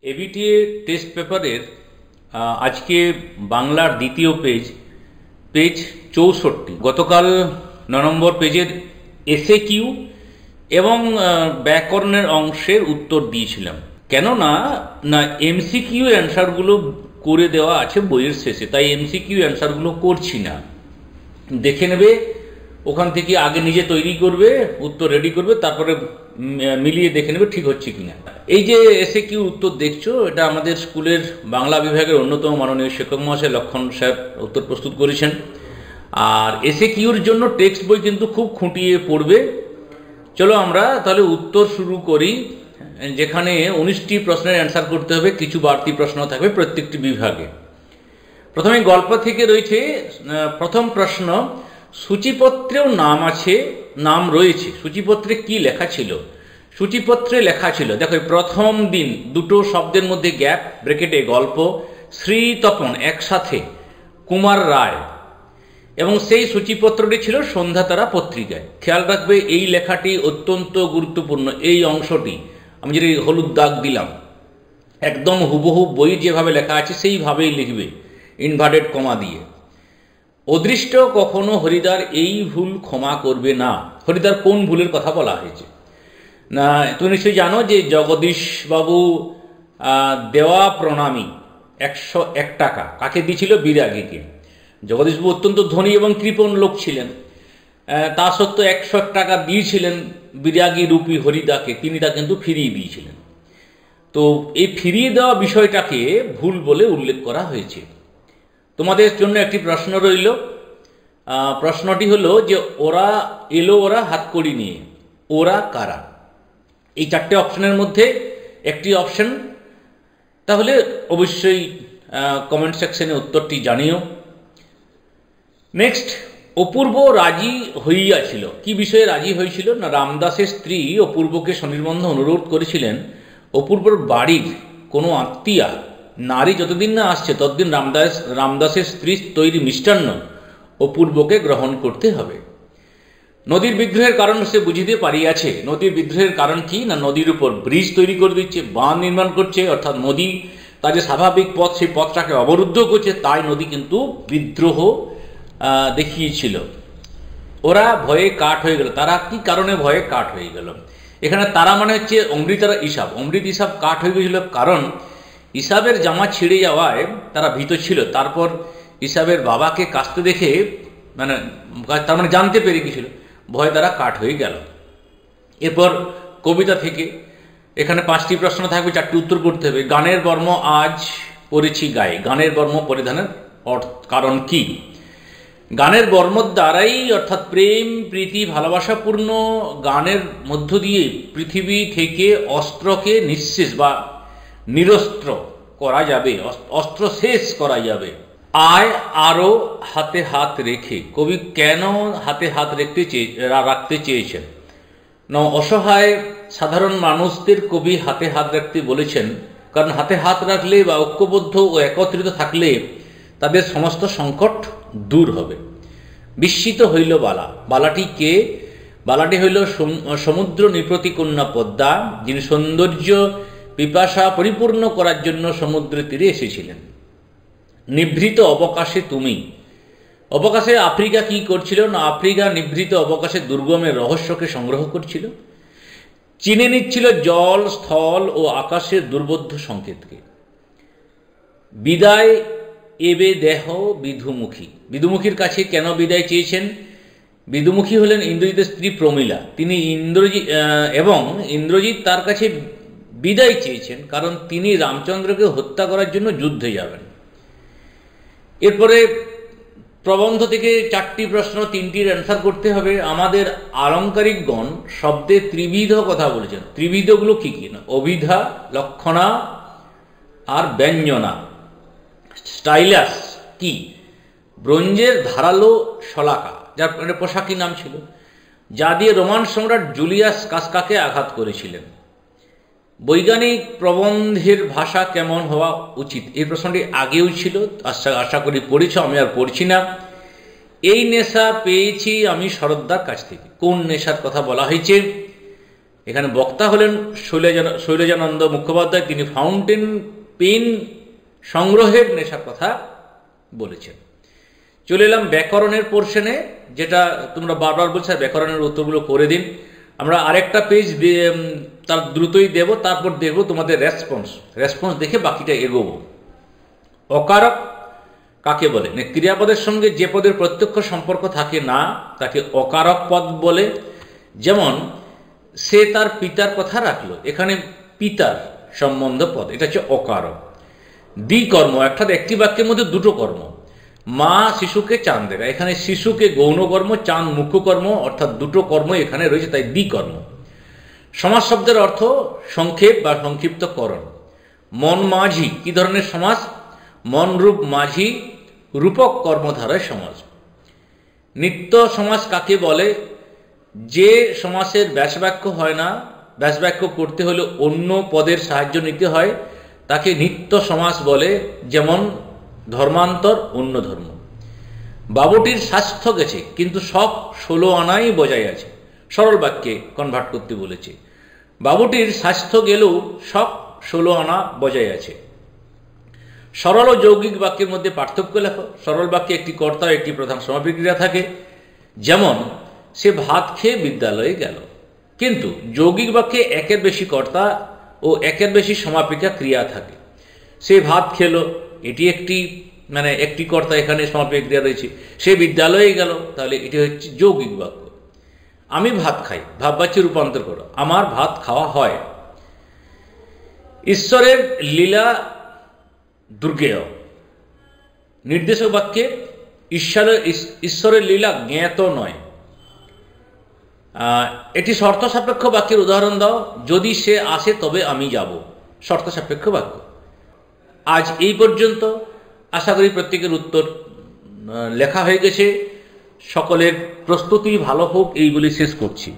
ABTA test পেপারের আজকে বাংলার দ্বিতীয় পেজ 64। গতকাল 9 নম্বর পেজের এসএ কিউ এবং ব্যাকরণের অংশের উত্তর দিয়েছিলাম। কেননা এমসিকিউ অ্যান্সারগুলো করে দেওয়া আছে বইয়ের শেষে, তাই এমসিকিউ অ্যান্সারগুলো করছি না। দেখে নেবে, ওখান থেকে আগে নিজে তৈরি করবে, উত্তর রেডি করবে, তারপরে মিলিয়ে দেখে নেবে ঠিক হচ্ছে কিনা। এই যে এসএ কিউ উত্তর দেখছো, এটা আমাদের স্কুলের বাংলা বিভাগের অন্যতম মাননীয় শিক্ষক মহাশয় লক্ষণ সাহেব উত্তর প্রস্তুত করেছেন। আর এসএ কিউর জন্য টেক্সট বই কিন্তু খুব খুঁটিয়ে পড়বে। চলো আমরা তাহলে উত্তর শুরু করি, যেখানে 19টি প্রশ্নের অ্যান্সার করতে হবে, কিছু বাড়তি প্রশ্ন থাকবে প্রত্যেকটি বিভাগে। প্রথমে গল্প থেকে রয়েছে প্রথম প্রশ্ন, সূচিপত্রেও নাম রয়েছে, সূচিপত্রে কি লেখা ছিল? সূচিপত্রে লেখা ছিল, দেখো প্রথম দিন দুটো শব্দের মধ্যে গ্যাপ, ব্র্যাকেটে গল্প, শ্রীতপন একসাথে, কুমার রায়, এবং সেই সূচিপত্রটি ছিল সন্ধ্যাতারা পত্রিকায়। খেয়াল রাখবে এই লেখাটি অত্যন্ত গুরুত্বপূর্ণ। এই অংশটি আমি যদি হলুদ দাগ দিলাম, একদম হুবহু বই যেভাবে লেখা আছে সেইভাবেই লিখবে, ইনভার্টেড কমা দিয়ে। অদৃষ্ট কখনো হরিদার এই ভুল ক্ষমা করবে না। হরিদার কোন ভুলের কথা বলা হয়েছে? না, তুমি নিশ্চয়ই জানো যে জগদীশবাবু দেওয়া প্রণামী 101 টাকা কাকে দিয়েছিল? বিরাগীকে। জগদীশবাবু অত্যন্ত ধনী এবং কৃপণ লোক ছিলেন, তা সত্ত্বেও 101 টাকা দিয়েছিলেন বিরাগী রূপী হরিদাকে, তিনি তা কিন্তু ফিরিয়ে দিয়েছিলেন। তো এই ফিরিয়ে দেওয়া বিষয়টাকে ভুল বলে উল্লেখ করা হয়েছে। তোমাদের জন্য একটি প্রশ্ন রইল। প্রশ্নটি হলো যে ওরা হাতকড়ি নিয়ে, ওরা কারা? এই 4টে অপশনের মধ্যে একটি অপশন, তাহলে অবশ্যই কমেন্ট সেকশনে উত্তরটি জানিও। নেক্সট, অপূর্ব রাজি হইয়াছিল। কি বিষয়ে রাজি হয়েছিল? না, রামদাসের স্ত্রী অপূর্বকে স্বনির্বন্ধ অনুরোধ করেছিলেন অপূর্বর বাড়ির কোনো আত্মীয়া নারী যতদিন না আসছে ততদিন রামদাসের স্ত্রী তৈরি মিষ্টান্ন অপূর্বকে গ্রহণ করতে হবে। নদীর বিদ্রোহের কারণ সে বুঝিতে পারিয়াছে। নদীর বিদ্রোহের কারণ কি? না, নদীর উপর ব্রিজ তৈরি করে দিচ্ছে, বাঁধ নির্মাণ করছে, অর্থাৎ নদী তার যে স্বাভাবিক পথ সেই পথটাকে অবরুদ্ধ করছে, তাই নদী কিন্তু বিদ্রোহ দেখিয়েছিল। ওরা ভয়ে কাঠ হয়ে গেল। তারা কি কারণে ভয়ে কাঠ হয়ে গেল? এখানে তারা মানে হচ্ছে অমৃতারা ইসাব। অমৃত ইসাব কাঠ হয়ে গেছিল কারণ ইসাবের জামা ছিঁড়ে যাওয়ায় তারা ভীত ছিল। তারপর ইসাবের বাবাকে কাচতে দেখে তার মানে জানতে পেরে গেছিল, ভয়ে তারা কাঠ হয়ে গেল। এরপর কবিতা থেকে এখানে 5টি প্রশ্ন থাকবে, 4টি উত্তর করতে হবে। গানের বর্ম আজ পরেছি গায়ে। গানের বর্ম পরিধানের কারণ কি? গানের বর্মর দ্বারাই, অর্থাৎ প্রেম প্রীতি ভালোবাসাপূর্ণ গানের মধ্য দিয়ে পৃথিবী থেকে অস্ত্রকে নিঃশেষ বা নিরস্ত্র করা যাবে, অস্ত্র শেষ করা যাবে। আয় আরো হাতে হাত রেখে, কবি কেন হাতে হাত রাখতে চেয়েছেন? অসহায় সাধারণ মানুষদের কবি হাতে হাত রাখতে বলেছেন, কারণ হাতে হাত রাখলে বা ঐক্যবদ্ধ ও একত্রিত থাকলে তাদের সমস্ত সংকট দূর হবে। বিস্মিত হইল বালা। বালাটি কে? বালাটি হইল সমুদ্র নিপতি কন্যা পদ্মা, যিনি সৌন্দর্য পিপাসা পরিপূর্ণ করার জন্য সমুদ্রের তীরে এসেছিলেন। নিভৃত অবকাশে তুমি। অবকাশে আফ্রিকা কি করছিল? না, আফ্রিকা নিভৃত অবকাশে দুর্গমের রহস্যকে সংগ্রহ করছিল, চিনে নিচ্ছিল জল স্থল ও আকাশের দুর্বোধ্য সংকেতকে। বিদায় এবে দেহ বিধুমুখী। বিধুমুখীর কাছে কেন বিদায় চেয়েছেন? বিধুমুখী হলেন ইন্দ্রজিতের স্ত্রী প্রমীলা। তিনি ইন্দ্রজিৎ তার কাছে বিদায় চেয়েছেন কারণ তিনি রামচন্দ্রকে হত্যা করার জন্য যুদ্ধে যাবেন। এরপরে প্রবন্ধ থেকে 4টি প্রশ্ন, 3টির অ্যান্সার করতে হবে। আমাদের আলঙ্কারিকগণ শব্দে ত্রিবিধ কথা বলেছেন। ত্রিবিধগুলো কি কি? না, অভিধা, লক্ষণা আর ব্যঞ্জনা। স্টাইলাস কি? ব্রোঞ্জের ধারালো শলাকা, যার পোশাকি নাম ছিল, যা দিয়ে রোমান সম্রাট জুলিয়াস কাসকাকে আঘাত করেছিলেন। বৈজ্ঞানিক প্রবন্ধের ভাষা কেমন হওয়া উচিত? এই প্রশ্নটি আগেও ছিল, আশা করি পড়েছ, আমি আর পড়ছি না। এই নেশা পেয়েছি আমি শরৎদার কাছ থেকে। কোন নেশার কথা বলা হয়েছে? এখানে বক্তা হলেন শৈলজানন্দ মুখোপাধ্যায়। তিনি ফাউন্টেন পেন সংগ্রহের নেশার কথা বলেছেন। চলে এলাম ব্যাকরণের পোর্শনে, যেটা তোমরা বারবার বলছো ব্যাকরণের উত্তরগুলো করে দিন। আমরা আরেকটা পেজ তার দ্রুতই দেব, তারপর দেখব তোমাদের রেসপন্স দেখে বাকিটা এগোবো। অকারক কাকে বলে? ক্রিয়াপদের সঙ্গে যে পদের প্রত্যক্ষ সম্পর্ক থাকে না তাকে অকারক পদ বলে। যেমন সে তার পিতার কথা রাখলো, এখানে পিতার সম্বন্ধ পদ, এটা হচ্ছে অকারক। দ্বিকর্ম অর্থাৎ একটি বাক্যের মধ্যে দুটো কর্ম। মা শিশুকে চান দেখা, এখানে শিশুকে গৌণকর্ম, চান মুখ্যকর্ম, অর্থাৎ দুটো কর্ম এখানে রয়েছে, তাই দ্বিকর্ম। সমাস শব্দের অর্থ সংক্ষেপ বা সংক্ষিপ্তকরণ। মন মাঝি কি ধরনের সমাস? মন রূপ মাঝি, রূপক কর্মধারয় সমাস। নিত্য সমাস কাকে বলে? যে সমাসের ব্যাসবাক্য হয় না, ব্যাসবাক্য করতে হলে অন্য পদের সাহায্য নিতে হয়, তাকে নিত্য সমাস বলে। যেমন ধর্মান্তর, অন্য ধর্ম। বাবুটির স্বাস্থ্য গেছে কিন্তু শখ 16 আনাই বজায় আছে, সরল বাক্যে কনভার্ট করতে বলেছে। বাবুটির স্বাস্থ্য গেলেও শখ 16 আনা বজায় আছে। সরল ও যৌগিক বাক্যের মধ্যে পার্থক্য লেখো। সরল বাক্যে একটি কর্তা ও একটি প্রধান সমাপী ক্রিয়া থাকে, যেমন সে ভাত খেয়ে বিদ্যালয়ে গেল। কিন্তু যৌগিক বাক্যে একের বেশি কর্তা ও একের বেশি সমাপিকা ক্রিয়া থাকে। সে ভাত খেলো, এটি একটি কর্তা, এখানে সমাপিকা ক্রিয়া রয়েছে। সে বিদ্যালয়ে গেল, তাহলে এটি হচ্ছে যৌগিক বাক্য। আমি ভাত খাই, ভাববাচ্যে রূপান্তর করো, আমার ভাত খাওয়া হয়। ঈশ্বরের লীলা দুর্গেয়। নির্দেশক বাক্যে ঈশ্বরের লীলা জ্ঞাত নয়। এটি শর্ত সাপেক্ষ বাক্যের উদাহরণ দাও। যদি সে আসে তবে আমি যাব, শর্ত সাপেক্ষ বাক্য। আজ এই পর্যন্ত। আশা করি প্রত্যেকের উত্তর লেখা হয়ে গেছে। সকলের প্রস্তুতি ভালো হোক এই বলে শেষ করছি।